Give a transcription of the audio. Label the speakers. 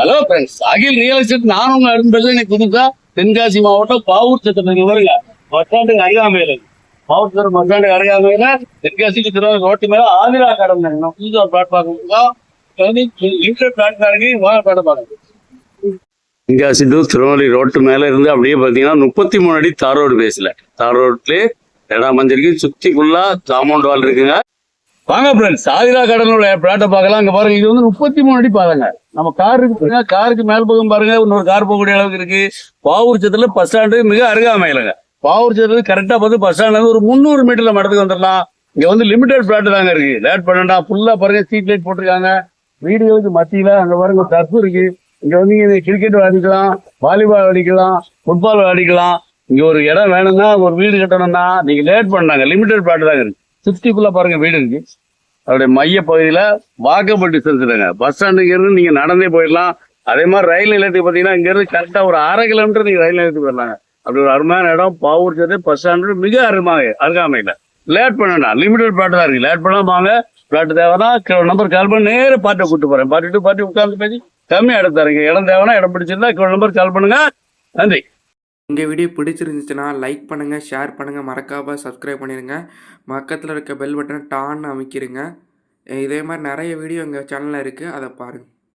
Speaker 1: Hello friends, அகில் real estate நான் உங்க அடுத்த இன்னைக்கு புதுசா தென்காசி மாவட்டம் பாவூர் சத்திரத்துக்கு வருங்க. பஸ் ஸ்டாண்டுக்கு அருகாமையில பாவூர் சத்திரம் பஸ் ஸ்டாண்டுக்கு அருகாமையில தென்காசிக்கு திருவாரூர் ரோட்டு மேல ஆதிரா கார்டன் புதுசா பிளாட் பார்க்க பிளாட் பார்க்க தென்காசி டு திருநெல்வேலி ரோட்டு மேல இருந்து அப்படியே பாத்தீங்கன்னா 33 அடி தார் ரோடு பேசல. தார் ரோட்லயே இடம் மஞ்சிருக்கு, சுத்தி ஃபுல்லா காம்பவுண்ட் வால் இருக்குங்க. வாங்க ஃப்ரெண்ட்ஸ், ஆதிரா கடனோட பிளாட்டை பார்க்கலாம். அங்க பாருங்க, இது வந்து 33 அடி பாருங்க. நம்ம கார் இருக்கு பாருங்க, காருக்கு மேல் பக்கம் பாருங்க, இன்னொரு கார் போகக்கூடிய அளவுக்கு இருக்கு. பாவூர் சத்திரத்துல பஸ் ஸ்டாண்டு மிக அருகாமையிலங்க. பாவூர் சத்திரத்துல கரெக்டா பார்த்து பஸ் ஸ்டாண்ட்ல ஒரு 300 மீட்டர்ல மடத்துக்கு வந்துடலாம். இங்க வந்து லிமிடெட் பிளாட் தாங்க இருக்கு. லேட் பண்ணா ஃபுல்லா பாருங்க, ஸ்ட்ரீட் லைட் போட்டிருக்காங்க. வீடுகளுக்கு மத்தியில அங்க பாருங்க டர்ஃப் இருக்கு. இங்க வந்து கிரிக்கெட் விளையாடிக்கலாம், வாலிபால் விளையாடிக்கலாம், ஃபுட்பால் விளையாடிக்கலாம். இங்க ஒரு இடம் வேணும்னா, ஒரு வீடு கட்டணும்னா நீங்க லேட் பண்ணாங்க. லிமிடெட் பிளாட் தாங்க இருக்கு. சுத்திக்குள்ள பாருங்க வீடு இருக்கு. அதோடைய மைய பகுதியில வாக்கபிள் டிஸ்டன்ஸ் இல்லைங்க. பஸ் ஸ்டாண்டுக்கு இருந்து நீங்க நடந்தே போயிடலாம். அதே மாதிரி ரயில் நிலையத்துக்கு பாத்தீங்கன்னா இங்க இருந்து கரெக்டா ஒரு 1/2 கிலோமீட்டர் நீங்க ரயில் நிலையத்துக்கு போயிடலாங்க. அப்படி ஒரு அருமையான இடம் பாவூர் சத்திரம் பஸ் ஸ்டாண்டு மிக அருகாமையில. லேட் பண்ணா லிமிடெட் பிளாட் தான் இருக்கு. லேட் பண்ணாம வாங்க. பிளாட் தேவைன்னா நம்பர் கால் பண்ணி நேர பார்ட்டி கூட்டு போறேன். பார்ட்டி உட்கார்ந்து பேசி கம்மியா இடம் தரீங்க. இடம் தேவைன்னா இடம் பிடிச்சிருந்தா நம்பர் கால் பண்ணுங்க. நன்றி.
Speaker 2: இந்த வீடியோ பிடிச்சிருந்துச்சுன்னா லைக் பண்ணுங்கள், ஷேர் பண்ணுங்கள், மறக்காமல் சப்ஸ்கிரைப் பண்ணிடுங்க. பக்கத்தில் இருக்க பெல் பட்டனை டான்னு அமைக்கிருங்க. இதே மாதிரி நிறைய வீடியோ எங்கள் சேனலில் இருக்குது, அதை பாருங்கள்.